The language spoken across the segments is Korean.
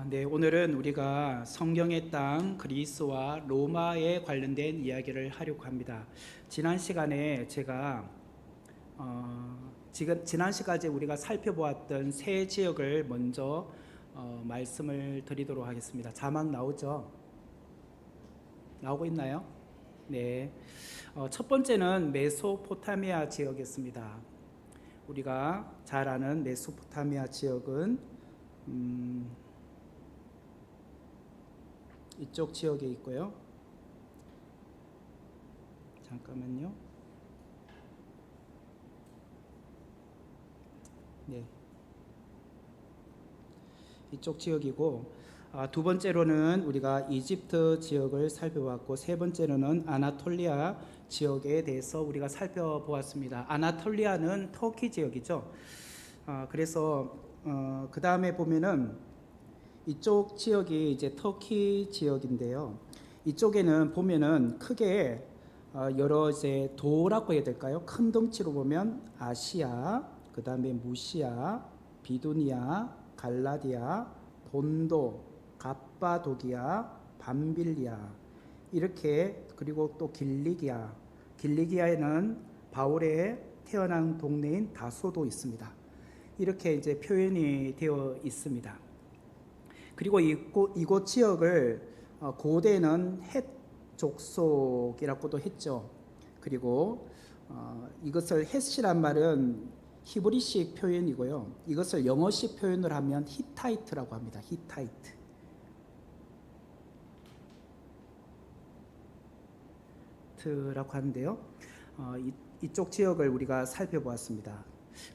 네, 오늘은 우리가 성경의 땅 그리스와 로마에 관련된 이야기를 하려고 합니다. 지난 시간에 제가 지난 시간에 우리가 살펴보았던 세 지역을 먼저 말씀을 드리도록 하겠습니다. 자막 나오죠? 나오고 있나요? 네. 첫 번째는 메소포타미아 지역이었습니다. 우리가 잘 아는 메소포타미아 지역은 이쪽 지역에 있고요. 잠깐만요. 네, 이쪽 지역이고, 두 번째로는 우리가 이집트 지역을 살펴봤고, 세 번째로는 아나톨리아 지역에 대해서 우리가 살펴보았습니다. 아나톨리아는 터키 지역이죠. 그래서 그 다음에 보면은 이쪽 지역이 이제 터키 지역인데요. 이쪽에는 보면은 크게 여러 이제 도라고 해야 될까요? 큰 덩치로 보면 아시아, 그 다음에 무시아, 비두니아, 갈라디아, 본도, 갑바도기아, 밤빌리아 이렇게, 그리고 또 길리기아. 길리기아에는 바울의 태어난 동네인 다소도 있습니다. 이렇게 이제 표현이 되어 있습니다. 그리고 이곳 지역을 고대는 헷 족속이라고도 했죠. 그리고 이것을 헷이란 말은 히브리식 표현이고요. 이것을 영어식 표현을 하면 히타이트라고 합니다. 히타이트라고 하는데요. 이쪽 지역을 우리가 살펴보았습니다.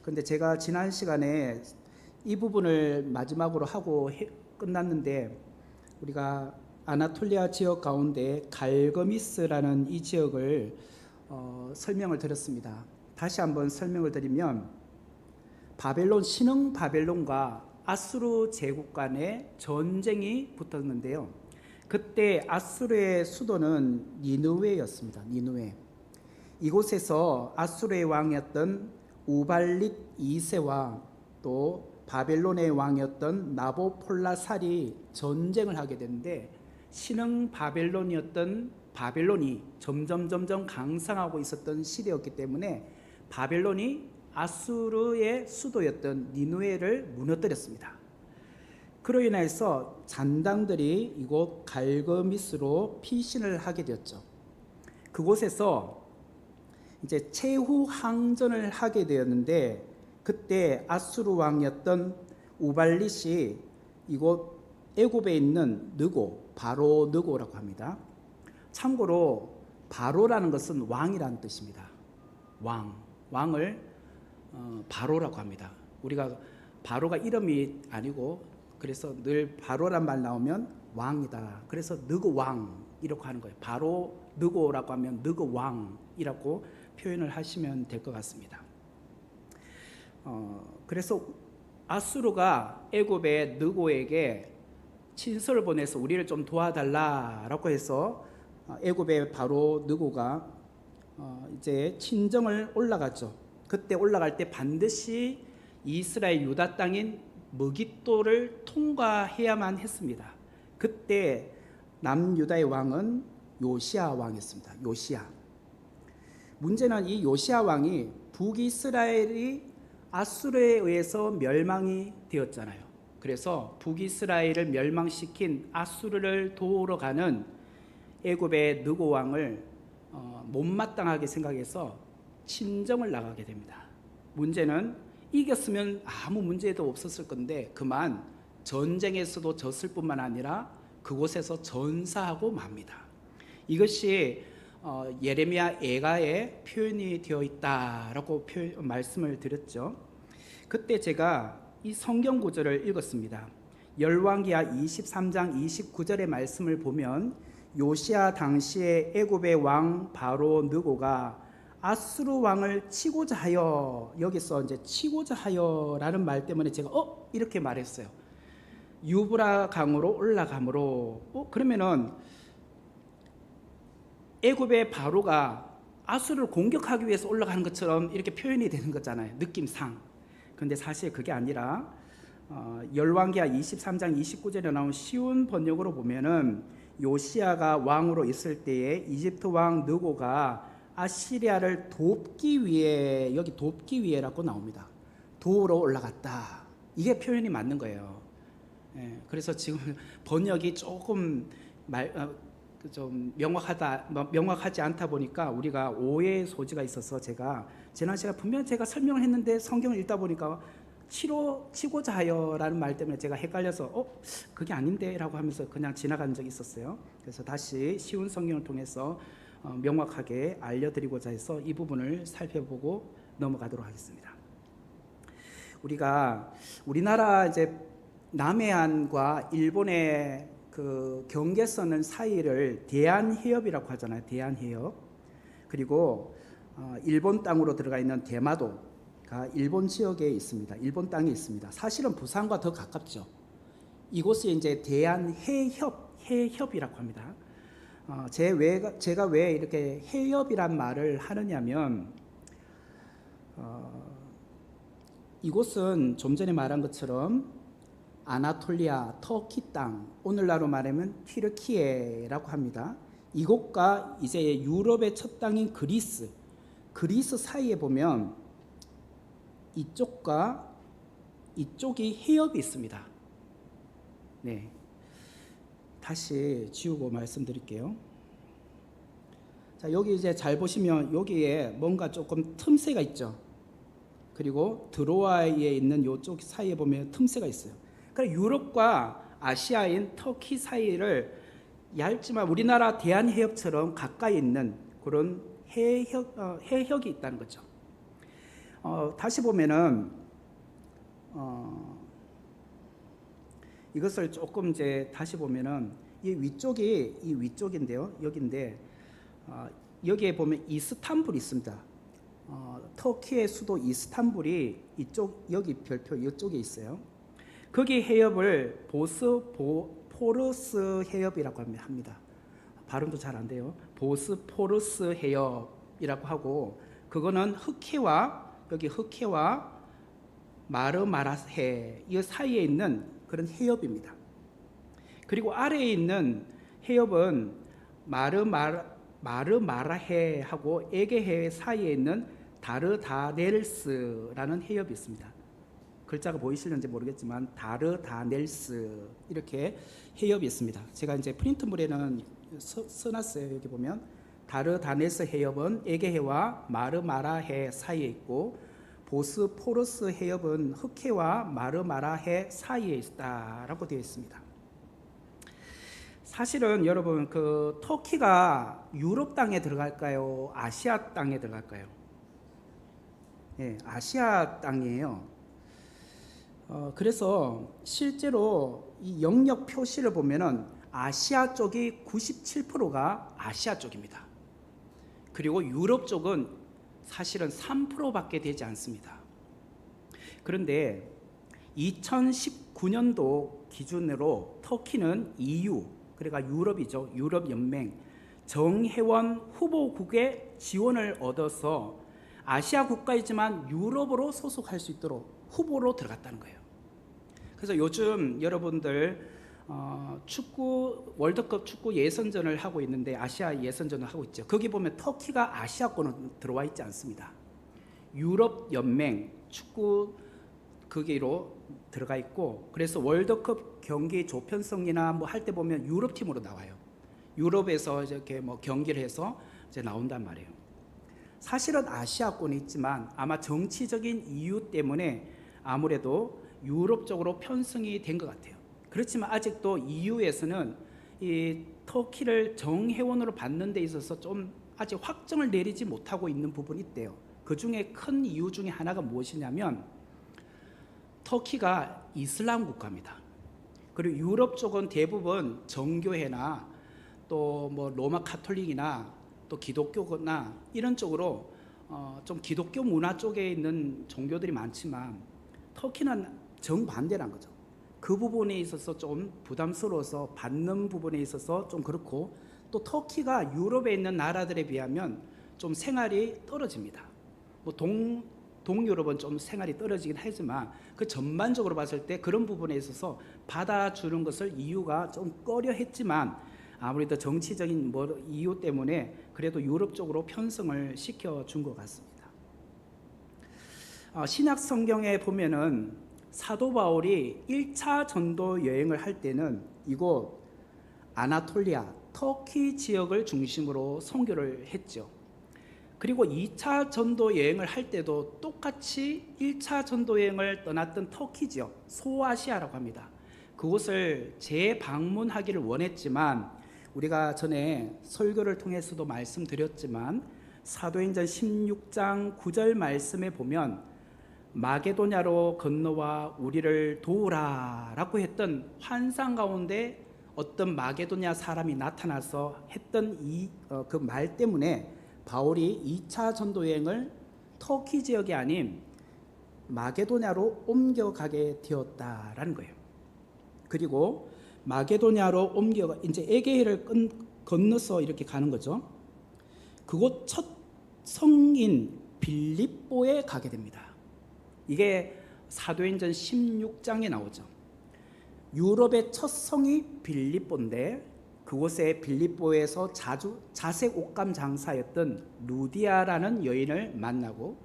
그런데 제가 지난 시간에 이 부분을 마지막으로 하고 끝났는데, 우리가 아나톨리아 지역 가운데 갈거미스라는 이 지역을 설명을 드렸습니다. 다시 한번 설명을 드리면, 바벨론, 신흥 바벨론과 아수르 제국 간의 전쟁이 붙었는데요. 그때 아수르의 수도는 니느웨였습니다. 니느웨. 이곳에서 아수르의 왕이었던 우발릿 2세와 또 바벨론의 왕이었던 나보폴라살이 전쟁을 하게 되는데, 신흥 바벨론이었던 바벨론이 점점 강성하고 있었던 시대였기 때문에 바벨론이 아수르의 수도였던 니느웨를 무너뜨렸습니다. 그로 인해서 잔당들이 이곳 갈거미스로 피신을 하게 되었죠. 그곳에서 이제 최후 항전을 하게 되었는데, 그때 아수르 왕이었던 우발릿이 이곳 애굽에 있는 느고, 바로 느고라고 합니다. 참고로 바로라는 것은 왕이라는 뜻입니다. 왕을 바로라고 합니다. 우리가 바로가 이름이 아니고, 그래서 늘 바로란 말 나오면 왕이다. 그래서 느고 왕이라고 하는 거예요. 바로 느고라고 하면 느고 왕이라고 표현을 하시면 될 것 같습니다. 그래서 아수르가 애굽의 느고에게 친서를 보내서 우리를 좀 도와달라라고 해서 애굽의 바로 느고가 이제 친정을 올라갔죠. 그때 올라갈 때 반드시 이스라엘 유다 땅인 머깃도를 통과해야만 했습니다. 그때 남유다의 왕은 요시야 왕이었습니다. 요시야. 문제는 이 요시야 왕이 북이스라엘이 아수르에 의해서 멸망이 되었잖아요. 그래서 북이스라엘을 멸망시킨 아수르를 도우러 가는 애굽의 느고 왕을 못마땅하게 생각해서 친정을 나가게 됩니다. 문제는 이겼으면 아무 문제도 없었을 건데, 그만 전쟁에서도 졌을 뿐만 아니라 그곳에서 전사하고 맙니다. 이것이 예레미야 애가에 표현이 되어 있다라고 말씀을 드렸죠. 그때 제가 이 성경 구절을 읽었습니다. 열왕기하 23장 29절의 말씀을 보면, 요시야 당시에 애굽의 왕 바로 느고가 아수르 왕을 치고자 하여, 여기서 이제 치고자 하여라는 말 때문에 제가 이렇게 말했어요. 유브라 강으로 올라가므로. 그러면은 애굽의 바로가 아수르를 공격하기 위해서 올라가는 것처럼 이렇게 표현이 되는 거잖아요, 느낌상. 그런데 사실 그게 아니라 열왕기하 23장 29절에 나온 쉬운 번역으로 보면은 요시야가 왕으로 있을 때에 이집트 왕 느고가 아시리아를 돕기 위해, 여기 돕기 위해라고 나옵니다. 도우러 올라갔다. 이게 표현이 맞는 거예요. 예, 그래서 지금 번역이 조금 좀 명확하지 않다 보니까 우리가 오해의 소지가 있어서 제가 지난 시간에 분명히 제가 설명을 했는데 성경을 읽다 보니까 치고자 하여라는 말 때문에 제가 헷갈려서 그게 아닌데 라고 하면서 그냥 지나간 적이 있었어요. 그래서 다시 쉬운 성경을 통해서 명확하게 알려드리고자 해서 이 부분을 살펴보고 넘어가도록 하겠습니다. 우리나라 이제 남해안과 일본의 그 경계선 사이를 대한해협이라고 하잖아요. 대한해협. 그리고 일본 땅으로 들어가 있는 대마도가 일본 지역에 있습니다. 일본 땅에 있습니다. 사실은 부산과 더 가깝죠. 이곳이 이제 해협이라고 합니다. 제가 왜 이렇게 해협이란 말을 하느냐면 이곳은 좀 전에 말한 것처럼 아나톨리아, 터키 땅, 오늘날로 말하면 튀르키예라고 합니다. 이곳과 이제 유럽의 첫 땅인 그리스 사이에 보면 이쪽과 이쪽이 해협이 있습니다. 네, 다시 지우고 말씀드릴게요. 자, 여기 이제 잘 보시면 여기에 뭔가 조금 틈새가 있죠. 그리고 드로아에 있는 이쪽 사이에 보면 틈새가 있어요. 그러니까 유럽과 아시아인 터키 사이를 얇지만 우리나라 대한해협처럼 가까이 있는 그런 해협이 있다는 거죠. 다시 보면은 이것을 조금 이제 다시 보면은 이 위쪽인데요. 여기인데 여기에 보면 이스탄불이 있습니다. 터키의 수도 이스탄불이 여기 별표 이쪽에 있어요. 거기 해협을 보스포러스 해협이라고 합니다. 발음도 잘 안 돼요. 보스포러스 해협이라고 하고 그거는 흑해와 마르마라해 이 사이에 있는 그런 해협입니다. 그리고 아래에 있는 해협은 마르마라해하고 에게해 사이에 있는 다르다넬스라는 해협이 있습니다. 글자가 보이실는지 모르겠지만 다르다넬스 이렇게 해협이 있습니다. 제가 이제 프린트물에는 써놨어요. 여기 보면 다르다넬스 해협은 에게해와 마르마라해 사이에 있고 보스포러스 해협은 흑해와 마르마라해 사이에 있다라고 되어 있습니다. 사실은 여러분 그 터키가 유럽 땅에 들어갈까요? 아시아 땅에 들어갈까요? 네, 아시아 땅이에요. 그래서 실제로 이 영역 표시를 보면은 아시아 쪽이 97%가 아시아 쪽입니다. 그리고 유럽 쪽은 사실은 3%밖에 되지 않습니다. 그런데 2019년도 기준으로 터키는 EU, 그러니까 유럽이죠. 유럽연맹 정회원 후보국의 지원을 얻어서 아시아 국가이지만 유럽으로 소속할 수 있도록 후보로 들어갔다는 거예요. 그래서 요즘 여러분들 월드컵 축구 예선전을 하고 있는데 아시아 예선전을 하고 있죠. 거기 보면 터키가 아시아권은 들어와 있지 않습니다. 유럽연맹 축구 거기로 들어가 있고 그래서 월드컵 경기 조편성이나 뭐 할 때 보면 유럽팀으로 나와요. 유럽에서 이렇게 뭐 경기를 해서 이제 나온단 말이에요. 사실은 아시아권에 있지만 아마 정치적인 이유 때문에 아무래도 유럽 쪽으로 편승이 된 것 같아요. 그렇지만 아직도 EU에서는 이 터키를 정회원으로 받는 데 있어서 좀 아직 확정을 내리지 못하고 있는 부분이 있대요. 그 중에 큰 이유 중에 하나가 무엇이냐면 터키가 이슬람 국가입니다. 그리고 유럽 쪽은 대부분 정교회나 또 뭐 로마 카톨릭이나 또 기독교나 이런 쪽으로 좀 기독교 문화 쪽에 있는 종교들이 많지만 터키는 정반대란 거죠. 그 부분에 있어서 좀 부담스러워서 받는 부분에 있어서 좀 그렇고 또 터키가 유럽에 있는 나라들에 비하면 좀 생활이 떨어집니다. 뭐 동유럽은 좀 생활이 떨어지긴 하지만 그 전반적으로 봤을 때 그런 부분에 있어서 받아주는 것을 이유가 좀 꺼려했지만 아무래도 정치적인 이유 때문에 그래도 유럽 쪽으로 편성을 시켜준 것 같습니다. 신약 성경에 보면은 사도 바울이 1차 전도 여행을 할 때는 이곳 아나톨리아, 터키 지역을 중심으로 선교를 했죠. 그리고 2차 전도 여행을 할 때도 똑같이 1차 전도 여행을 떠났던 터키 지역, 소아시아라고 합니다. 그곳을 재방문하기를 원했지만 우리가 전에 설교를 통해서도 말씀드렸지만 사도행전 16장 9절 말씀에 보면 마게도냐로 건너와 우리를 도우라 라고 했던 환상 가운데 어떤 마게도냐 사람이 나타나서 했던 그 말 때문에 바울이 2차 전도 여행을 터키 지역이 아닌 마게도냐로 옮겨가게 되었다라는 거예요. 그리고 마게도냐로 옮겨가 이제 에게해를 건너서 이렇게 가는 거죠. 그곳 첫 성인 빌립보에 가게 됩니다. 이게 사도행전 16장에 나오죠. 유럽의 첫 성이 빌립보인데 그곳에 빌립보에서 자색 옷감 장사였던 루디아라는 여인을 만나고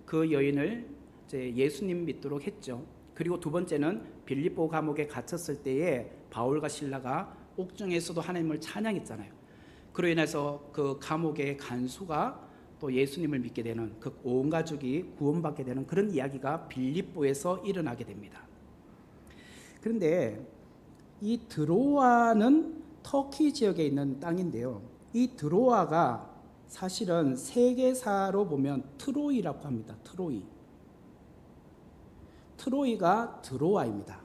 그 여인을 이제 예수님 믿도록 했죠. 그리고 두 번째는 빌립보 감옥에 갇혔을 때에 바울과 실라가 옥중에서도 하나님을 찬양했잖아요. 그로 인해서 그 감옥의 간수가 또 예수님을 믿게 되는 그 온 가족이 구원받게 되는 그런 이야기가 빌립보에서 일어나게 됩니다. 그런데 이 드로아는 터키 지역에 있는 땅인데요. 이 드로아가 사실은 세계사로 보면 트로이라고 합니다. 트로이가 드로아입니다.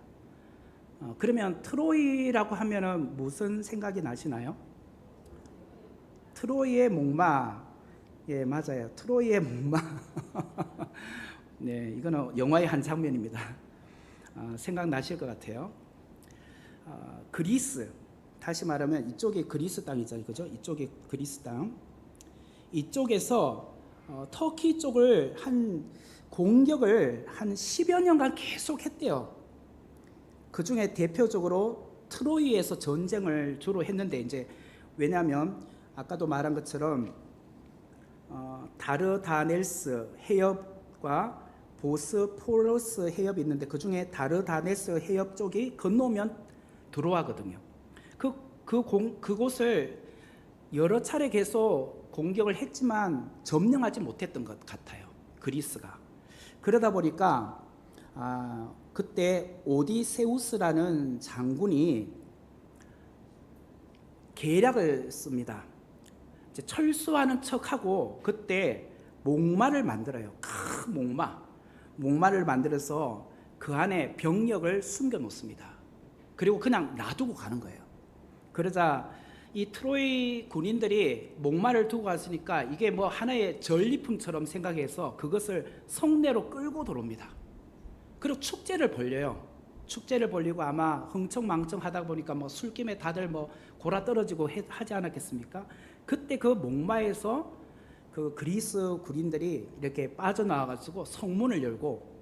그러면 트로이라고 하면은 무슨 생각이 나시나요? 트로이의 목마. 예, 맞아요. 트로이의 목마. 네, 이거는 영화의 한 장면입니다. 생각나실 것 같아요. 그리스, 다시 말하면 이쪽이 그리스 땅이죠, 그죠? 이쪽이 그리스 땅. 이쪽에서 터키 쪽을 공격을 한 10여 년간 계속 했대요. 그 중에 대표적으로 트로이에서 전쟁을 주로 했는데 이제 왜냐하면 아까도 말한 것처럼 다르다넬스 해협과 보스포러스 해협이 있는데 그 중에 다르다넬스 해협 쪽이 건너면 들어와거든요. 그곳을 여러 차례 계속 공격을 했지만 점령하지 못했던 것 같아요. 그리스가. 그러다 보니까 그때 오디세우스라는 장군이 계략을 씁니다. 이제 철수하는 척하고 그때 목마를 만들어요. 큰 목마를 만들어서 그 안에 병력을 숨겨 놓습니다. 그리고 그냥 놔두고 가는 거예요. 그러자 이 트로이 군인들이 목마를 두고 갔으니까 이게 뭐 하나의 전리품처럼 생각해서 그것을 성내로 끌고 들어옵니다. 그리고 축제를 벌려요. 축제를 벌리고 아마 흥청망청 하다 보니까 뭐 술김에 다들 뭐 골아 떨어지고 하지 않았겠습니까? 그때 그 목마에서 그 그리스 군인들이 이렇게 빠져나와가지고 성문을 열고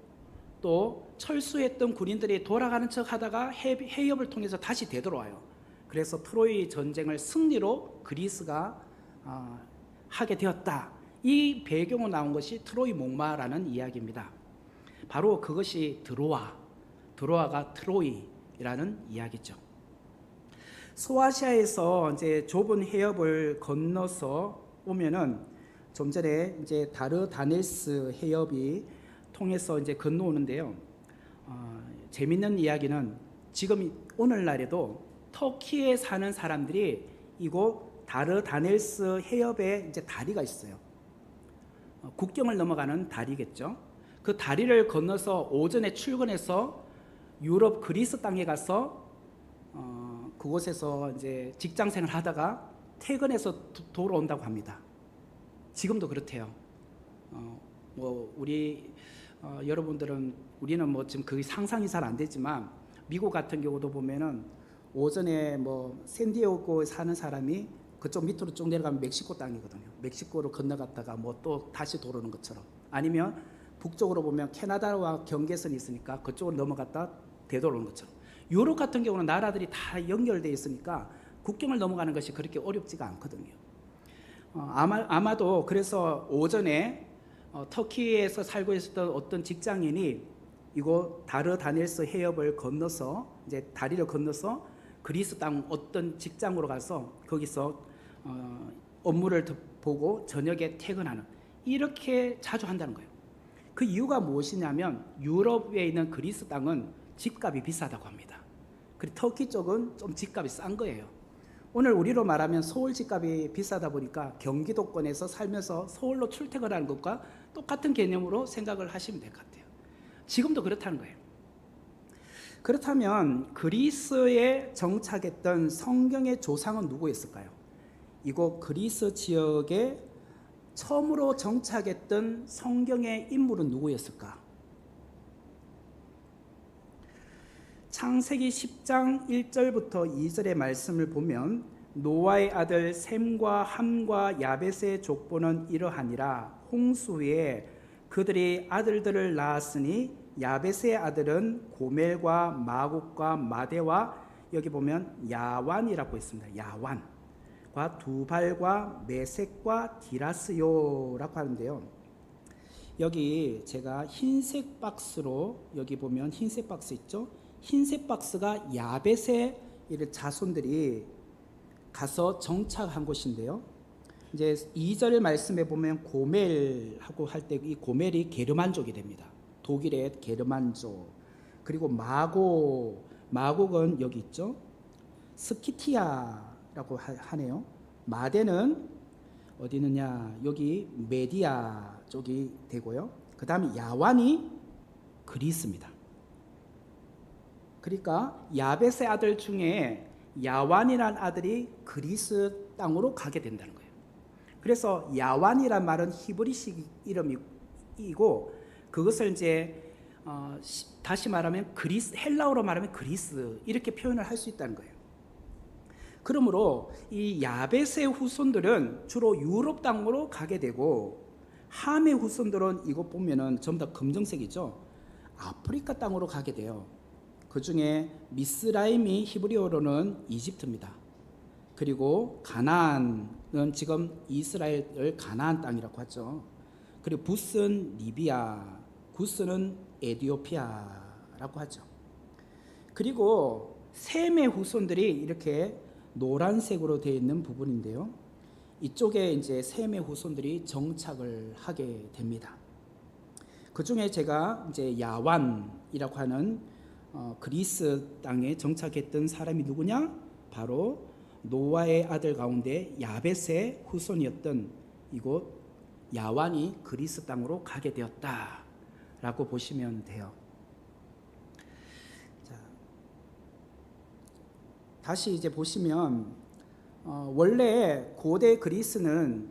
또 철수했던 군인들이 돌아가는 척 하다가 해협을 통해서 다시 되돌아와요. 그래서 트로이 전쟁을 승리로 그리스가 하게 되었다. 이 배경으로 나온 것이 트로이 목마라는 이야기입니다. 바로 그것이 드로아가 트로이라는 이야기죠. 소아시아에서 이제 좁은 해협을 건너서 오면은 좀 전에 이제 다르다넬스 해협이 통해서 이제 건너오는데요. 재밌는 이야기는 지금 오늘날에도 터키에 사는 사람들이 이곳 다르다넬스 해협에 이제 다리가 있어요. 국경을 넘어가는 다리겠죠. 그 다리를 건너서 오전에 출근해서 유럽 그리스 땅에 가서 그곳에서 이제 직장 생활 하다가 퇴근해서 돌아온다고 합니다. 지금도 그렇대요. 뭐 우리 여러분들은 우리는 뭐 지금 그게 상상이 잘 안 되지만 미국 같은 경우도 보면은 오전에 뭐 샌디에고에 사는 사람이 그쪽 밑으로 쭉 내려가면 멕시코 땅이거든요. 멕시코로 건너갔다가 뭐 또 다시 돌아오는 것처럼 아니면 북쪽으로 보면 캐나다와 경계선이 있으니까 그쪽으로 넘어갔다 되돌아오는 것처럼, 유럽 같은 경우는 나라들이 다 연결되어 있으니까 국경을 넘어가는 것이 그렇게 어렵지가 않거든요. 아마도 그래서 오전에 터키에서 살고 있었던 어떤 직장인이 이곳 다르다닐스 해협을 건너서, 이제 다리를 건너서 그리스 땅 어떤 직장으로 가서 거기서 업무를 보고 저녁에 퇴근하는, 이렇게 자주 한다는 거예요. 그 이유가 무엇이냐면 유럽에 있는 그리스 땅은 집값이 비싸다고 합니다. 그리고 터키 쪽은 좀 집값이 싼 거예요. 오늘 우리로 말하면 서울 집값이 비싸다 보니까 경기도권에서 살면서 서울로 출퇴근하는 것과 똑같은 개념으로 생각을 하시면 될 것 같아요. 지금도 그렇다는 거예요. 그렇다면 그리스에 정착했던 성경의 조상은 누구였을까요? 이곳 그리스 지역에 처음으로 정착했던 성경의 인물은 누구였을까? 창세기 10장 1절부터 2절의 말씀을 보면 노아의 아들 셈과 함과 야벳의 족보는 이러하니라. 홍수 후에 그들이 아들들을 낳았으니 야벳의 아들은 고멜과 마곡과 마대와, 여기 보면 야완이라고 있습니다. 야완과 두발과 메섹과 디라스요라고 하는데요. 여기 제가 흰색 박스로, 여기 보면 흰색 박스 있죠? 흰색 박스가 야벳의 자손들이 가서 정착한 곳인데요. 이제 2절 말씀에 보면 고멜하고 할 때 이 고멜이 게르만족이 됩니다. 독일의 게르만족. 그리고 마곡은 여기 있죠. 스키티아라고 하네요. 마대는 어디 있느냐? 여기 메디아 쪽이 되고요. 그 다음에 야완이 그리스입니다. 그러니까 야벳의 아들 중에 야완이라는 아들이 그리스 땅으로 가게 된다는 거예요. 그래서 야완이란 말은 히브리식 이름이고, 그것을 이제 다시 말하면 헬라어로 말하면 그리스, 이렇게 표현을 할 수 있다는 거예요. 그러므로 이 야벳의 후손들은 주로 유럽 땅으로 가게 되고, 함의 후손들은 이곳 보면은 전부 다 검정색이죠. 아프리카 땅으로 가게 돼요. 그 중에 미스라임이 히브리어로는 이집트입니다. 그리고 가나안은 지금 이스라엘을 가나안 땅이라고 하죠. 그리고 붓은 리비아, 구스는 에티오피아라고 하죠. 그리고 셈의 후손들이 이렇게 노란색으로 되어 있는 부분인데요. 이쪽에 이제 셈의 후손들이 정착을 하게 됩니다. 그 중에 제가 이제 야완이라고 하는 그리스 땅에 정착했던 사람이 누구냐? 바로 노아의 아들 가운데 야벳의 후손이었던 이곳 야완이 그리스 땅으로 가게 되었다라고 보시면 돼요. 자, 다시 이제 보시면 원래 고대 그리스는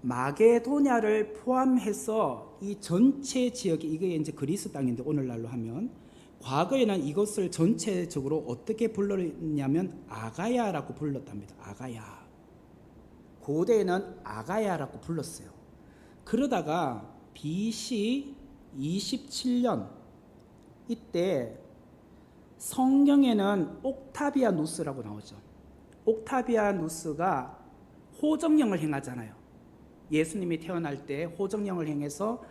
마게도냐를 포함해서 이 전체 지역이, 이게 이제 그리스 땅인데 오늘날로 하면, 과거에는 이것을 전체적으로 어떻게 불렀냐면 아가야라고 불렀답니다. 아가야. 고대에는 아가야라고 불렀어요. 그러다가 BC 27년 이때 성경에는 옥타비아누스라고 나오죠. 옥타비아누스가 호정령을 행하잖아요. 예수님이 태어날 때 호정령을 행해서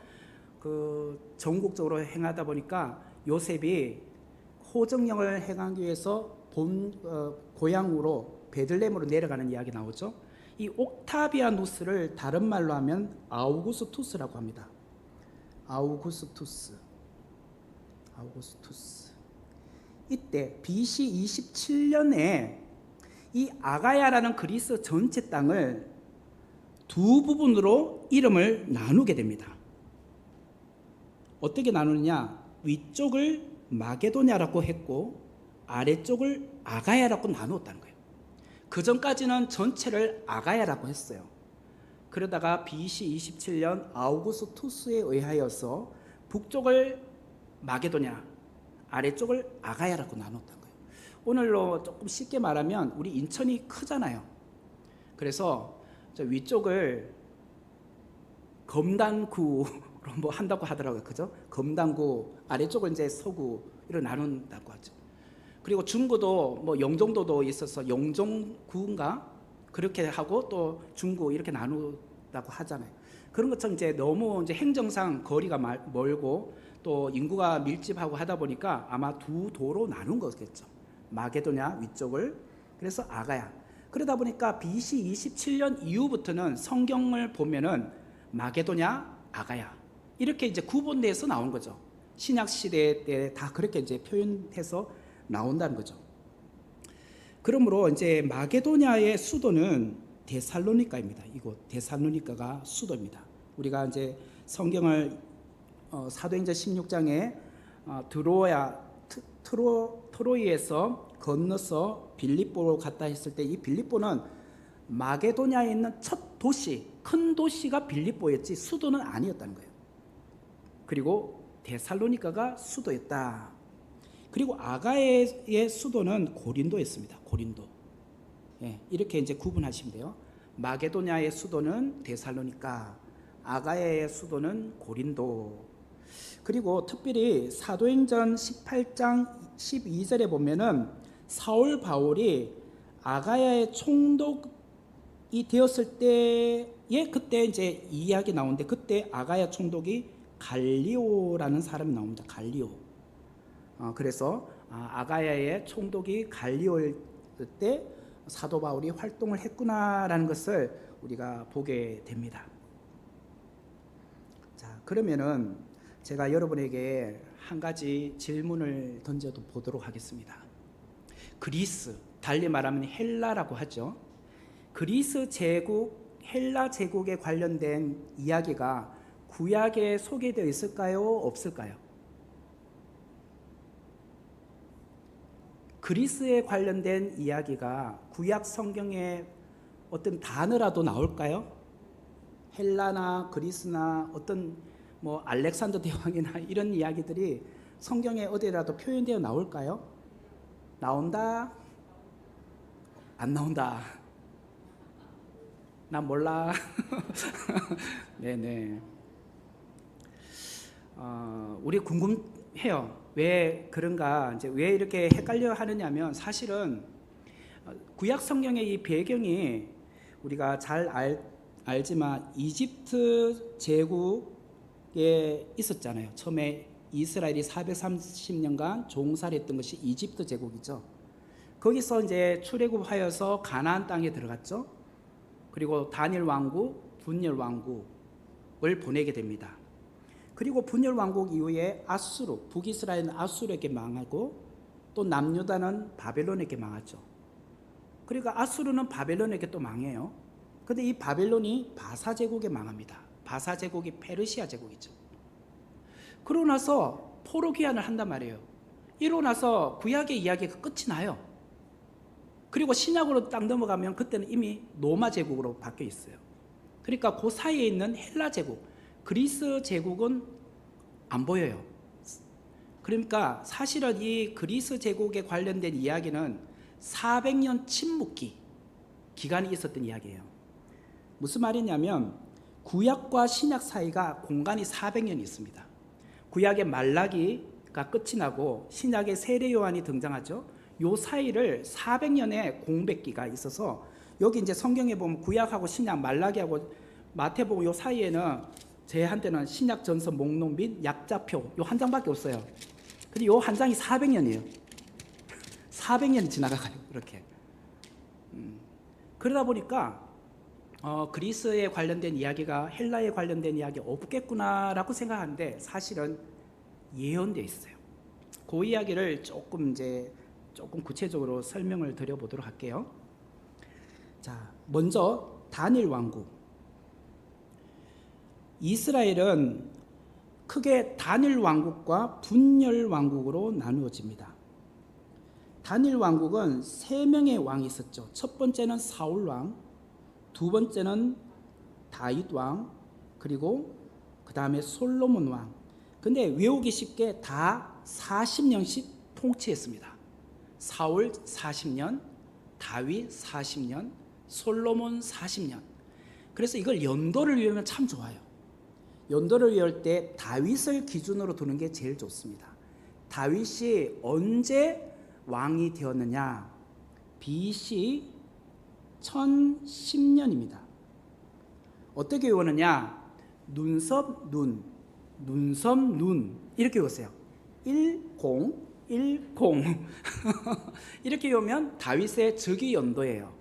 그 전국적으로 행하다 보니까 요셉이 호정령을 행하기 위해서 고향으로 베들레헴으로 내려가는 이야기 나오죠. 이 옥타비아누스를 다른 말로 하면 아우구스투스라고 합니다. 아우구스투스. 이때 BC 27년에 이 아가야라는 그리스 전체 땅을 두 부분으로 이름을 나누게 됩니다. 어떻게 나누느냐? 위쪽을 마게도냐라고 했고 아래쪽을 아가야라고 나누었다는 거예요. 그 전까지는 전체를 아가야라고 했어요. 그러다가 BC 27년 아우구스투스에 의하여서 북쪽을 마게도냐, 아래쪽을 아가야라고 나눴다는 거예요. 오늘로 조금 쉽게 말하면 우리 인천이 크잖아요. 그래서 위쪽을 검단구라고 뭐 한다고 하더라고요. 그죠? 검단구 아래쪽을 이제 서구 이렇게 나눈다고 하죠. 그리고 중구도 뭐 영종도도 있어서 영종구인가 그렇게 하고 또 중구 이렇게 나누다고 하잖아요. 그런 것처럼 이제 너무 이제 행정상 거리가 멀고 또 인구가 밀집하고 하다 보니까 아마 두 도로 나눈 거겠죠. 마게도냐 위쪽을, 그래서 아가야. 그러다 보니까 BC 27년 이후부터는 성경을 보면은 마게도냐 아가야 이렇게 이제 구분돼서 나온 거죠. 신약 시대 때 다 그렇게 이제 표현해서 나온다는 거죠. 그러므로 이제 마게도냐의 수도는 데살로니가입니다. 이곳 데살로니가가 수도입니다. 우리가 이제 성경을 사도행전 16장에 트로이에서 건너서 빌립보로 갔다 했을 때 이 빌립보는 마게도냐에 있는 첫 도시, 큰 도시가 빌립보였지 수도는 아니었다는 거예요. 그리고 데살로니가가 수도였다. 그리고 아가야의 수도는 고린도였습니다. 고린도. 예, 이렇게 이제 구분하시면 돼요. 마게도냐의 수도는 데살로니가, 아가야의 수도는 고린도. 그리고 특별히 사도행전 18장 12절에 보면은 사울 바울이 아가야의 총독이 되었을 때에 그때 이제 이야기 나오는데 그때 아가야 총독이 갈리오라는 사람이 나옵니다. 갈리오. 그래서 아가야의 총독이 갈리오일 때 사도 바울이 활동을 했구나라는 것을 우리가 보게 됩니다. 자, 그러면은 제가 여러분에게 한 가지 질문을 던져 보도록 하겠습니다. 그리스, 달리 말하면 헬라라고 하죠. 그리스 제국, 헬라 제국에 관련된 이야기가 구약에 소개되어 있을까요? 없을까요? 그리스에 관련된 이야기가 구약 성경에 어떤 단어라도 나올까요? 헬라나 그리스나 어떤 뭐 알렉산더 대왕이나 이런 이야기들이 성경에 어디라도 표현되어 나올까요? 나온다? 안 나온다? 난 몰라. 네네. 우리 궁금해요. 왜 그런가? 이제 왜 이렇게 헷갈려 하느냐면 사실은 구약 성경의 이 배경이 우리가 잘 알지만 이집트 제국에 있었잖아요. 처음에 이스라엘이 430년간 종살이했던 것이 이집트 제국이죠. 거기서 이제 출애굽하여서 가나안 땅에 들어갔죠. 그리고 다니엘 왕국, 분열 왕국을 보내게 됩니다. 그리고 분열 왕국 이후에 아수르, 북이스라엘은 아수르에게 망하고 또 남유다는 바벨론에게 망하죠. 그러니까 아수르는 바벨론에게 또 망해요. 근데 이 바벨론이 바사 제국에 망합니다. 바사 제국이 페르시아 제국이죠. 그러고 나서 포로 귀환을 한단 말이에요. 이러고 나서 구약의 이야기가 끝이 나요. 그리고 신약으로 딱 넘어가면 그때는 이미 로마 제국으로 바뀌어 있어요. 그러니까 그 사이에 있는 헬라 제국, 그리스 제국은 안 보여요. 그러니까 사실은 이 그리스 제국에 관련된 이야기는 400년 침묵기 기간이 있었던 이야기예요. 무슨 말이냐면 구약과 신약 사이가 공간이 400년이 있습니다. 구약의 말라기가 끝이 나고 신약의 세례 요한이 등장하죠. 요 사이를 400년의 공백기가 있어서 여기 이제 성경에 보면 구약하고 신약, 말라기하고 마태복음 요 사이에는 제한테는 신약 전서 목록 및 약자표 요 한 장밖에 없어요. 근데 요 한 장이 400년이에요. 400년이 지나가요. 이렇게. 그러다 보니까 그리스에 관련된 이야기가 헬라에 관련된 이야기 없겠구나라고 생각하는데 사실은 예언되어 있어요. 그 이야기를 조금 구체적으로 설명을 드려보도록 할게요. 자, 먼저 다니엘 왕국. 이스라엘은 크게 다니엘 왕국과 분열 왕국으로 나누어집니다. 다니엘 왕국은 3명의 왕이 있었죠. 첫 번째는 사울 왕, 두 번째는 다윗 왕, 그리고 그 다음에 솔로몬 왕. 근데 외우기 쉽게 다 40년씩 통치했습니다. 사울 40년, 다윗 40년, 솔로몬 40년. 그래서 이걸 연도를 외우면 참 좋아요. 연도를 외울 때 다윗을 기준으로 두는 게 제일 좋습니다. 다윗이 언제 왕이 되었느냐? BC 1010년입니다. 어떻게 외우느냐? 눈썹 눈, 눈썹 눈 이렇게 외우세요. 1010 이렇게 외우면 다윗의 즉위 연도예요.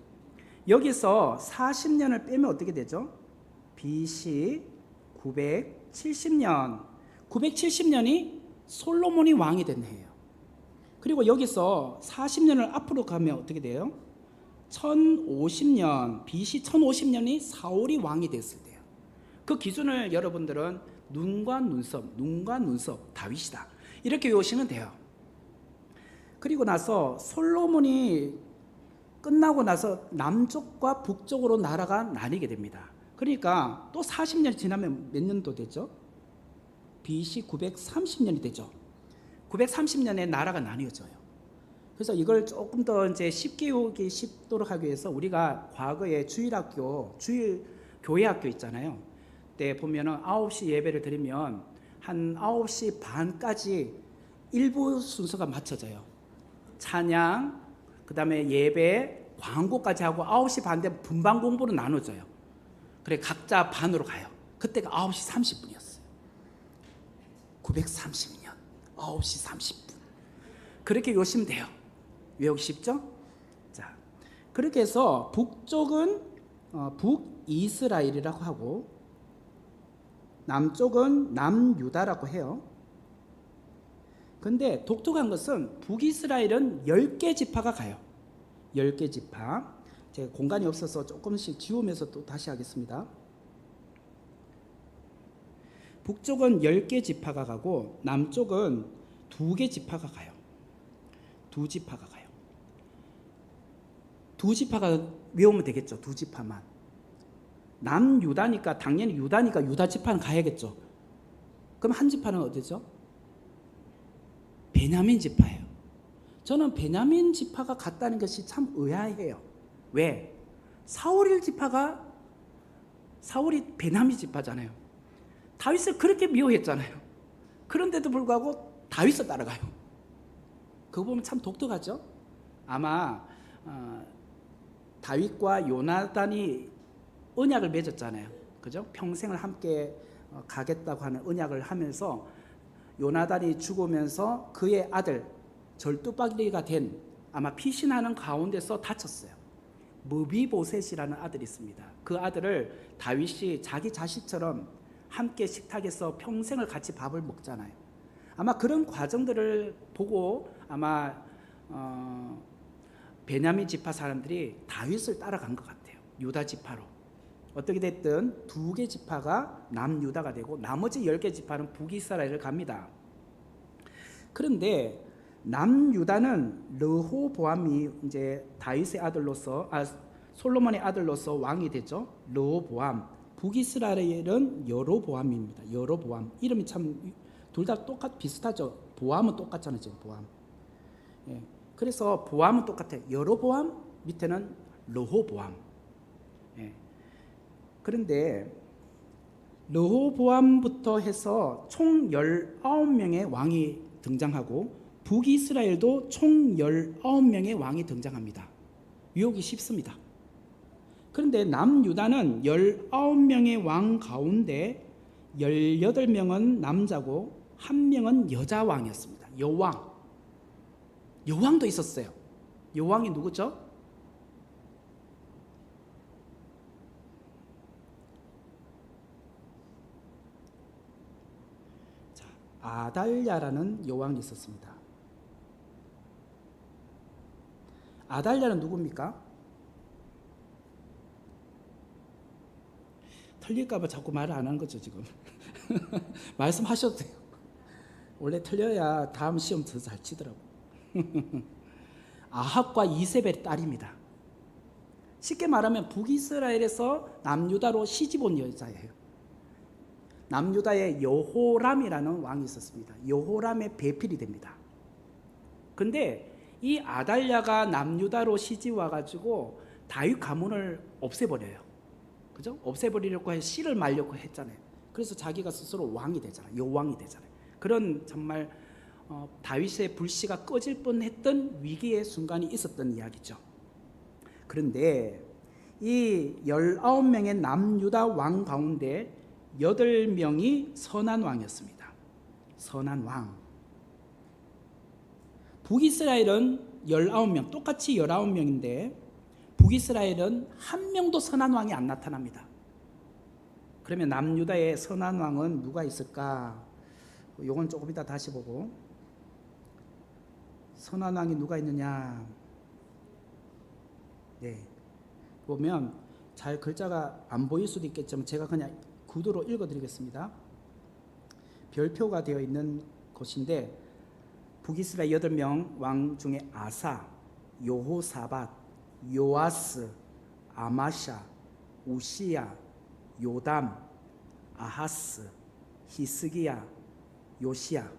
여기서 40년을 빼면 어떻게 되죠? BC 970년. 970년이 솔로몬이 왕이 된 해예요. 그리고 여기서 40년을 앞으로 가면 어떻게 돼요? 1050년, BC 1050년이 사울이 왕이 됐을 때예요. 그 기준을 여러분들은 눈과 눈썹, 다윗이다. 이렇게 외우시면 돼요. 그리고 나서 솔로몬이 끝나고 나서 남쪽과 북쪽으로 나라가 나뉘게 됩니다. 그러니까 또 40년이 지나면 몇 년도 되죠? BC 930년이 되죠. 930년에 나라가 나뉘어져요. 그래서 이걸 조금 더 이제 쉽게 외우기 쉽도록 하기 위해서 우리가 과거에 교회학교 있잖아요. 그때 보면은 9시 예배를 드리면 한 9시 반까지 일부 순서가 맞춰져요. 찬양, 그 다음에 예배, 광고까지 하고 9시 반 되면 분반 공부로 나눠져요. 그래 각자 반으로 가요. 그때가 9시 30분이었어요. 930년 9시 30분. 그렇게 외우시면 돼요. 외우기 쉽죠? 자, 그렇게 해서 북쪽은 북이스라엘이라고 하고 남쪽은 남유다라고 해요. 근데 독특한 것은 북이스라엘은 10개 지파가 가요. 10개 지파. 제가 공간이 없어서 조금씩 지우면서 또 다시 하겠습니다. 북쪽은 10개 지파가 가고 남쪽은 2개 지파가 가요. 2지파가 가요. 2지파가 외우면 되겠죠. 2지파만. 남유다니까 당연히 유다니까 유다 지파는 가야겠죠. 그럼 한 지파는 어디죠? 베냐민 지파예요. 저는 베냐민 지파가 갔다는 것이 참 의아해요. 왜? 사울이 베냐민 지파잖아요. 다윗을 그렇게 미워했잖아요. 그런데도 불구하고 다윗을 따라가요. 그거 보면 참 독특하죠. 아마 다윗과 요나단이 언약을 맺었잖아요. 그죠? 평생을 함께 가겠다고 하는 언약을 하면서 요나단이 죽으면서 그의 아들 절두박리가 된 아마 피신하는 가운데서 다쳤어요. 무비보셋이라는 아들이 있습니다. 그 아들을 다윗이 자기 자식처럼 함께 식탁에서 평생을 같이 밥을 먹잖아요. 아마 그런 과정들을 보고 아마 베냐민 지파 사람들이 다윗을 따라간 것 같아요. 유다 지파로. 어떻게 됐든 2개 지파가 남유다가 되고 나머지 10개 지파는 북이스라엘을 갑니다. 그런데 남유다는 르호보암이 이제 다윗의 아들로서 솔로몬의 아들로서 왕이 되죠. 르호보암. 북이스라엘은 여로보암입니다. 여로보암. 이름이 참 둘 다 비슷하죠. 보암은 똑같잖아요. 지금 보암. 예. 그래서 보암은 똑같아요. 여로보암 밑에는 르호보암. 예. 그런데 르호보암부터 해서 총 19명의 왕이 등장하고 북이스라엘도 총 19명의 왕이 등장합니다. 외우기 쉽습니다. 그런데 남유다는 19명의 왕 가운데 18명은 남자고 1명은 여자 왕이었습니다. 여왕도 있었어요. 여왕이 누구죠? 자, 아달랴라는 여왕이 있었습니다. 아달랴는 누굽니까? 틀릴까봐 자꾸 말을 안 하는 거죠, 지금. 말씀하셔도 돼요. 원래 틀려야 다음 시험 더 잘 치더라고. 아합과 이세벨의 딸입니다. 쉽게 말하면 북이스라엘에서 남유다로 시집 온 여자예요. 남유다에 여호람이라는 왕이 있었습니다. 여호람의 배필이 됩니다. 근데 이 아달랴가 남유다로 시집 와가지고 다윗 가문을 없애버려요. 그죠? 없애버리려고 해 씨를 말려고 했잖아요. 그래서 자기가 스스로 왕이 되잖아요. 여왕이 되잖아요. 그런 정말 다윗의 불씨가 꺼질 뻔했던 위기의 순간이 있었던 이야기죠. 그런데 이 19명의 남유다 왕 가운데 8명이 선한 왕이었습니다. 선한 왕. 북이스라엘은 19명, 똑같이 19명인데 북이스라엘은 한 명도 선한 왕이 안 나타납니다. 그러면 남유다의 선한 왕은 누가 있을까? 요건 조금 이따 다시 보고. 선한 왕이 누가 있느냐? 네. 보면 잘 글자가 안 보일 수도 있겠지만 제가 그냥 구도로 읽어드리겠습니다. 별표가 되어 있는 곳인데 북이스라엘 8명 왕 중에 아사, 여호사밧, 요아스, 아마샤, 우시야, 요담, 아하스, 히스기야, 요시야,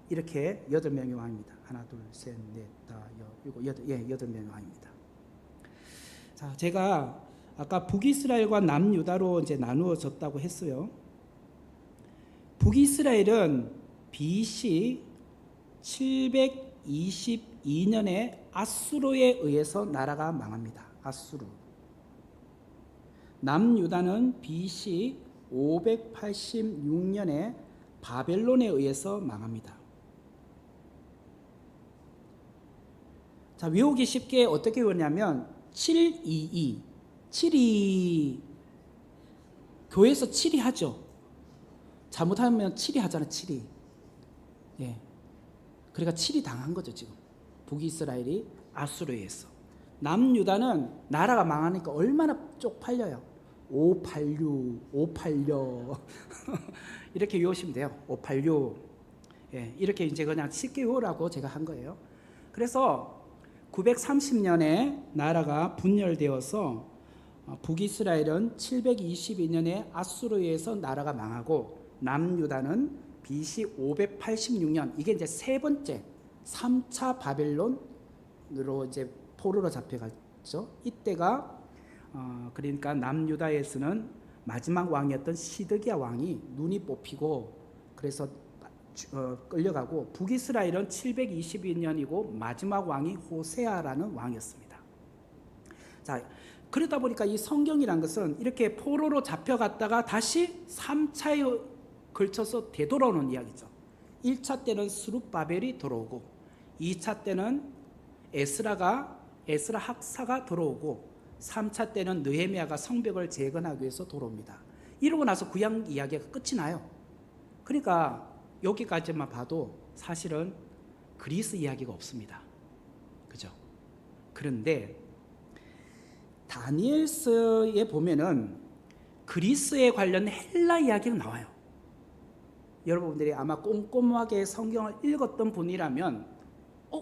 이렇게 8명의 왕입니다. 하나, 둘, 셋, 넷, 다, 일곱, 여덟, 8명의 왕입니다. 자, 제가 아까 북이스라엘과 남유다로 이제 나누어졌다고 했어요. 북이스라엘은 BC 722년에 아수르에 의해서 나라가 망합니다. 아수르. 남유다는 BC 586년에 바벨론에 의해서 망합니다. 자, 외우기 쉽게 어떻게 외우냐면 722, 7이 교회에서 7이 하죠. 잘못하면 7이 하잖아. 7이. 예. 그러니까 7이 당한 거죠. 지금 북이스라엘이 아수르에 의해서. 남유다는 나라가 망하니까 얼마나 쪽팔려요. 586, 586 이렇게 외우시면 돼요. 586. 예, 이렇게 이제 그냥 쉽게 외우라고 제가 한 거예요. 그래서 930년에 나라가 분열되어서 북이스라엘은 722년에 아수르에 의해서 나라가 망하고 남유다는 BC 586년, 이게 이제 세 번째 3차 바벨론으로 이제 포로로 잡혀갔죠. 이때가 그러니까 남유다에서는 마지막 왕이었던 시드기야 왕이 눈이 뽑히고 그래서 끌려가고, 북이스라엘은 722년이고 마지막 왕이 호세아라는 왕이었습니다. 자, 그러다 보니까 이 성경이란 것은 이렇게 포로로 잡혀갔다가 다시 3차에 걸쳐서 되돌아오는 이야기죠. 1차 때는 스룹바벨이 들어오고 2차 때는 에스라 학사가 들어오고 3차 때는 느헤미야가 성벽을 재건하기 위해서 들어옵니다. 이러고 나서 구약 이야기가 끝이 나요. 그러니까 여기까지만 봐도 사실은 그리스 이야기가 없습니다. 그죠? 그런데 다니엘서에 보면은 그리스에 관련 헬라 이야기가 나와요. 여러분들이 아마 꼼꼼하게 성경을 읽었던 분이라면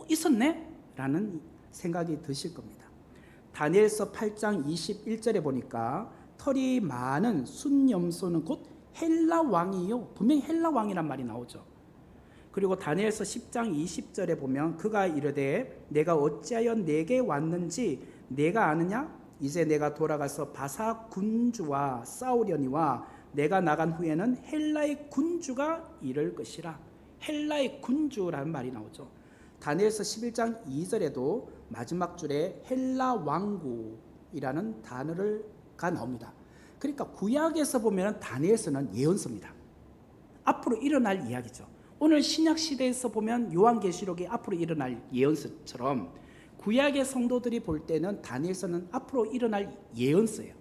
있었네? 라는 생각이 드실 겁니다. 다니엘서 8장 21절에 보니까 털이 많은 순염소는 곧 헬라 왕이요. 분명히 헬라 왕이란 말이 나오죠. 그리고 다니엘서 10장 20절에 보면 그가 이르되 내가 어찌하여 내게 왔는지 내가 아느냐? 이제 내가 돌아가서 바사 군주와 싸우려니와 내가 나간 후에는 헬라의 군주가 이를 것이라. 헬라의 군주라는 말이 나오죠. 다니엘서 11장 2절에도 마지막 줄에 헬라 왕국이라는 단어가 나옵니다. 그러니까 구약에서 보면 다니엘서는 예언서입니다. 앞으로 일어날 이야기죠. 오늘 신약 시대에서 보면 요한계시록이 앞으로 일어날 예언서처럼 구약의 성도들이 볼 때는 다니엘서는 앞으로 일어날 예언서예요.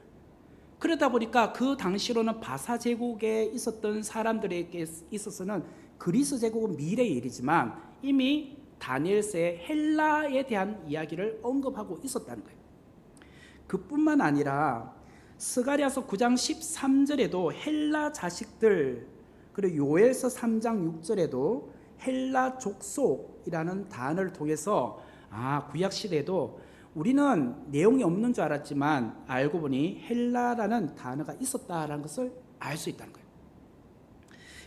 그러다 보니까 그 당시로는 바사 제국에 있었던 사람들에게 있어서는 그리스 제국은 미래의 일이지만 이미 다니엘서에 헬라에 대한 이야기를 언급하고 있었다는 거예요. 그뿐만 아니라 스가랴서 9장 13절에도 헬라 자식들, 그리고 요엘서 3장 6절에도 헬라 족속이라는 단어를 통해서 구약 시대에도 우리는 내용이 없는 줄 알았지만 알고 보니 헬라라는 단어가 있었다라는 것을 알 수 있다는 거예요.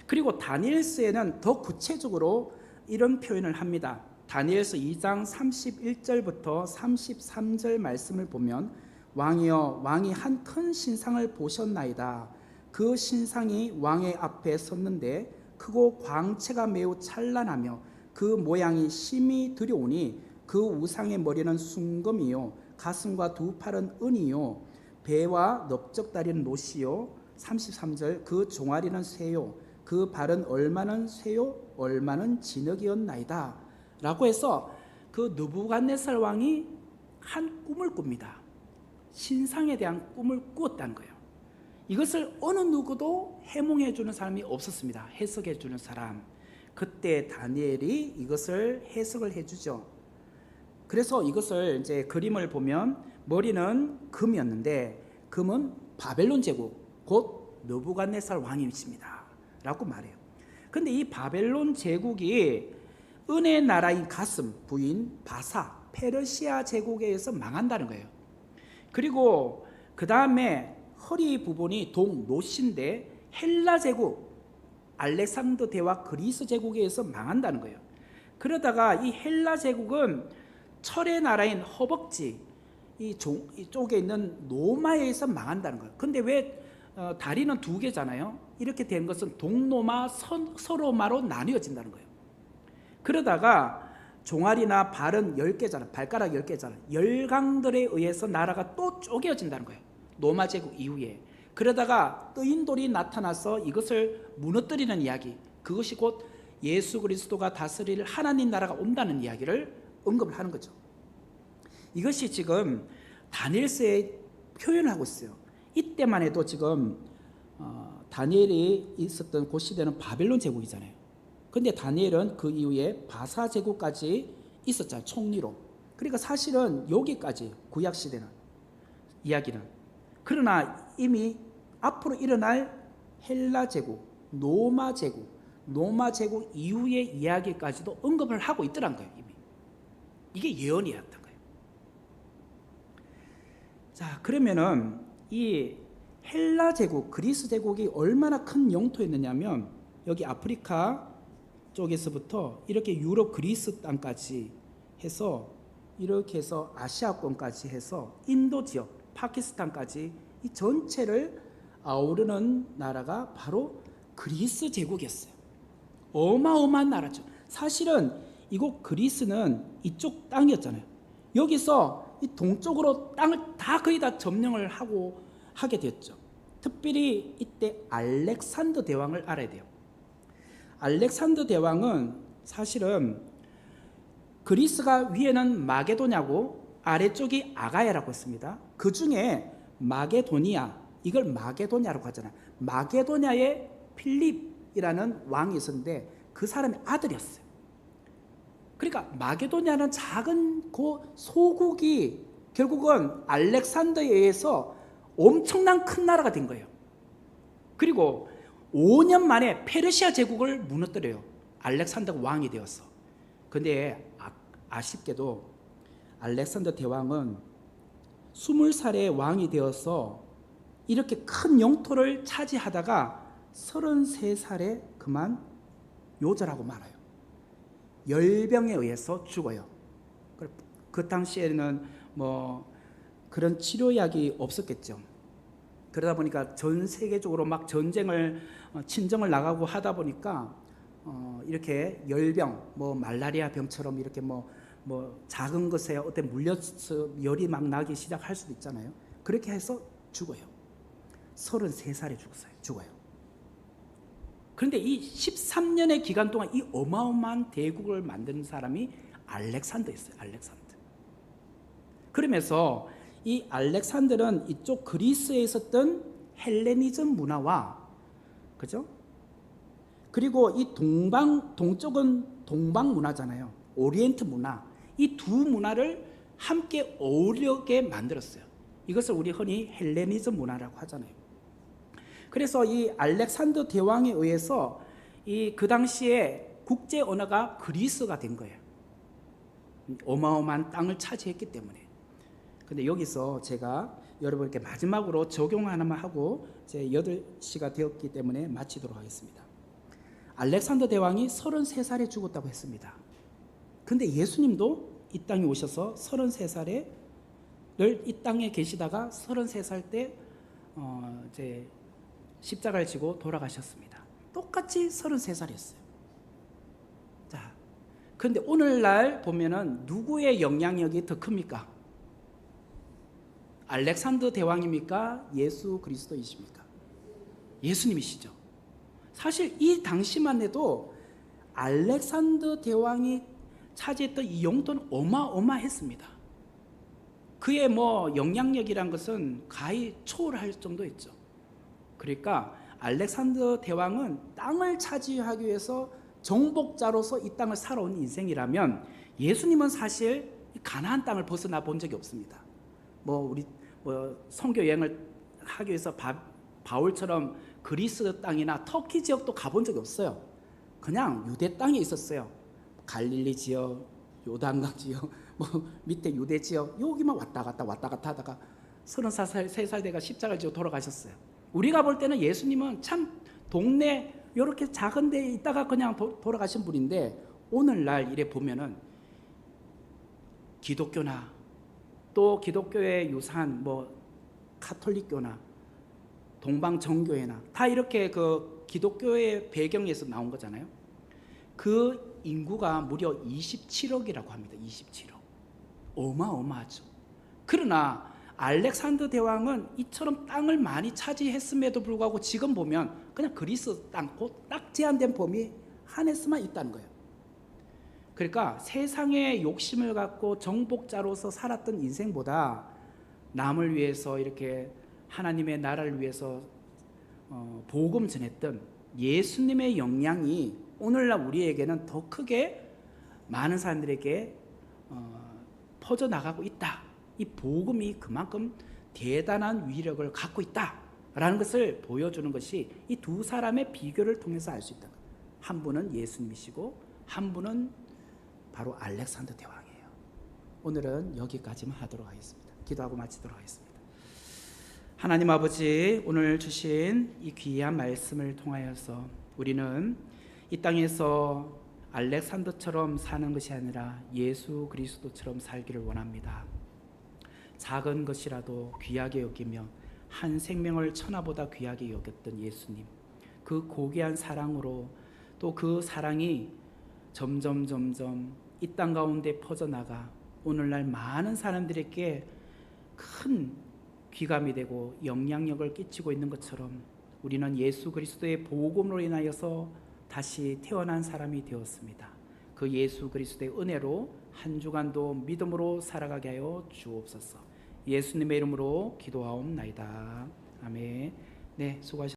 그리고 다니엘서에는 더 구체적으로 이런 표현을 합니다. 다니엘서 2장 31절부터 33절 말씀을 보면 왕이여 왕이 한 큰 신상을 보셨나이다. 그 신상이 왕의 앞에 섰는데 크고 광채가 매우 찬란하며 그 모양이 심히 두려우니 그 우상의 머리는 순금이요 가슴과 두 팔은 은이요 배와 넓적다리는 노시요 33절 그 종아리는 쇠요 그 발은 얼마는 쇠요 얼마는 진흙이었나이다 라고 해서 그 느부갓네살 왕이 한 꿈을 꿉니다. 신상에 대한 꿈을 꾸었다는 거예요. 이것을 어느 누구도 해몽해 주는 사람이 없었습니다. 해석해 주는 사람. 그때 다니엘이 이것을 해석을 해 주죠. 그래서 이것을 이제 그림을 보면 머리는 금이었는데 금은 바벨론 제국 곧 느부갓네살 왕이십니다 라고 말해요. 근데 이 바벨론 제국이 은의 나라인 가슴 부인 바사 페르시아 제국에 의해서 망한다는 거예요. 그리고 그 다음에 허리 부분이 동노시인데 헬라 제국 알렉산더 대왕 그리스 제국에 의해서 망한다는 거예요. 그러다가 이 헬라 제국은 철의 나라인 허벅지 이쪽에 있는 로마에 의해서 망한다는 거예요. 근데 왜 다리는 두 개잖아요. 이렇게 된 것은 동로마 서로마로 나뉘어진다는 거예요. 그러다가 종아리나 발은 10개잖아. 발가락 10개잖아. 열강들에 의해서 나라가 또 쪼개어진다는 거예요. 로마 제국 이후에. 그러다가 뜨인 돌이 나타나서 이것을 무너뜨리는 이야기. 그것이 곧 예수 그리스도가 다스릴 하나님 나라가 온다는 이야기를 언급을 하는 거죠. 이것이 지금 다니엘서에 표현을 하고 있어요. 이때만 해도 지금 다니엘이 있었던 그 시대는 바벨론 제국이잖아요. 근데 다니엘은 그 이후에 바사 제국까지 있었잖아요. 총리로. 그러니까 사실은 여기까지 구약 시대는 이야기는. 그러나 이미 앞으로 일어날 헬라 제국, 로마 제국 이후의 이야기까지도 언급을 하고 있더란 거예요. 이미. 이게 예언이었던 거예요. 자, 그러면은 이 헬라 제국, 그리스 제국이 얼마나 큰 영토였느냐면 여기 아프리카 쪽에서부터 이렇게 유럽 그리스 땅까지 해서 이렇게 해서 아시아권까지 해서 인도 지역 파키스탄까지 이 전체를 아우르는 나라가 바로 그리스 제국이었어요. 어마어마한 나라죠. 사실은 이곳 그리스는 이쪽 땅이었잖아요. 여기서 이 동쪽으로 땅을 다 거의 다 점령을 하게 됐죠. 특별히 이때 알렉산더 대왕을 알아야 돼요. 알렉산더 대왕은 사실은 그리스가 위에는 마게도냐고 아래쪽이 아가야라고 했습니다. 그 중에 마게도니아, 이걸 마게도냐라고 하잖아요. 마게도냐의 필립이라는 왕이 있었는데 그 사람의 아들이었어요. 그러니까 마게도냐는 작은 그 소국이 결국은 알렉산더에 의해서 엄청난 큰 나라가 된 거예요. 그리고 5년 만에 페르시아 제국을 무너뜨려요. 알렉산더가 왕이 되었어. 근데 아쉽게도 알렉산더 대왕은 20살에 왕이 되어서 이렇게 큰 영토를 차지하다가 33살에 그만 요절하고 말아요. 열병에 의해서 죽어요. 그 당시에는 뭐 그런 치료약이 없었겠죠. 그러다 보니까 전 세계적으로 막 친정을 나가고 하다 보니까 이렇게 열병, 뭐 말라리아 병처럼 이렇게 뭐 작은 것에 어떤 물려서 열이 막 나기 시작할 수도 있잖아요. 그렇게 해서 죽어요. 33살에 죽어요. 그런데 이 13년의 기간 동안 이 어마어마한 대국을 만드는 사람이 알렉산더였어요. 알렉산더. 그러면서 이 알렉산더는 이쪽 그리스에 있었던 헬레니즘 문화와, 그죠? 그리고 이 동쪽은 동방 문화잖아요. 오리엔트 문화. 이 두 문화를 함께 어우르게 만들었어요. 이것을 우리 흔히 헬레니즘 문화라고 하잖아요. 그래서 이 알렉산더 대왕에 의해서 그 당시에 국제 언어가 그리스가 된 거예요. 어마어마한 땅을 차지했기 때문에. 근데 여기서 제가 여러분께 마지막으로 적용 하나만 하고 제 8시가 되었기 때문에 마치도록 하겠습니다. 알렉산더 대왕이 33살에 죽었다고 했습니다. 근데 예수님도 이 땅에 오셔서 33살에 이 땅에 계시다가 33살 때 이제 십자가를 지고 돌아가셨습니다. 똑같이 33살이었어요. 자, 그런데 오늘날 보면은 누구의 영향력이 더 큽니까? 알렉산더 대왕입니까? 예수 그리스도이십니까? 예수님이시죠. 사실 이 당시만 해도 알렉산더 대왕이 차지했던 이 영토는 어마어마했습니다. 그의 영향력이란 것은 가히 초월할 정도였죠. 그러니까 알렉산더 대왕은 땅을 차지하기 위해서 정복자로서 이 땅을 살아온 인생이라면, 예수님은 사실 가나안 땅을 벗어나 본 적이 없습니다. 우리 선교 여행을 하기 위해서 바울처럼 그리스 땅이나 터키 지역도 가본 적이 없어요. 그냥 유대 땅에 있었어요. 갈릴리 지역, 요단강 지역, 밑에 유대 지역, 여기만 왔다 갔다 하다가 33살 돼가 십자가를 지고 돌아가셨어요. 우리가 볼 때는 예수님은 참 동네 이렇게 작은 데에 있다가 그냥 돌아가신 분인데, 오늘날 이래 보면은 기독교나 또 기독교의 유산 가톨릭교나 동방정교회나 다 이렇게 그 기독교의 배경에서 나온 거잖아요. 그 인구가 무려 27억이라고 합니다. 27억. 어마어마하죠. 그러나 알렉산더 대왕은 이처럼 땅을 많이 차지했음에도 불구하고 지금 보면 그냥 그리스 땅, 곧 딱 제한된 범위 한에서만 있다는 거예요. 그러니까 세상의 욕심을 갖고 정복자로서 살았던 인생보다 남을 위해서 이렇게 하나님의 나라를 위해서 복음 전했던 예수님의 영향이 오늘날 우리에게는 더 크게 많은 사람들에게 퍼져나가고 있다. 이 복음이 그만큼 대단한 위력을 갖고 있다라는 것을 보여주는 것이 이 두 사람의 비교를 통해서 알 수 있다. 한 분은 예수님이시고 한 분은 바로 알렉산더 대왕이에요. 오늘은 여기까지만 하도록 하겠습니다. 기도하고 마치도록 하겠습니다. 하나님 아버지, 오늘 주신 이 귀한 말씀을 통하여서 우리는 이 땅에서 알렉산더처럼 사는 것이 아니라 예수 그리스도처럼 살기를 원합니다. 작은 것이라도 귀하게 여기며 한 생명을 천하보다 귀하게 여겼던 예수님, 그 고귀한 사랑으로 또 그 사랑이 점점 이 땅 가운데 퍼져나가 오늘날 많은 사람들에게 큰 귀감이 되고 영향력을 끼치고 있는 것처럼 우리는 예수 그리스도의 복음으로 인하여서 다시 태어난 사람이 되었습니다. 그 예수 그리스도의 은혜로 한 주간도 믿음으로 살아가게 하여 주옵소서. 예수님의 이름으로 기도하옵나이다. 아멘. 네, 수고하셨습니다.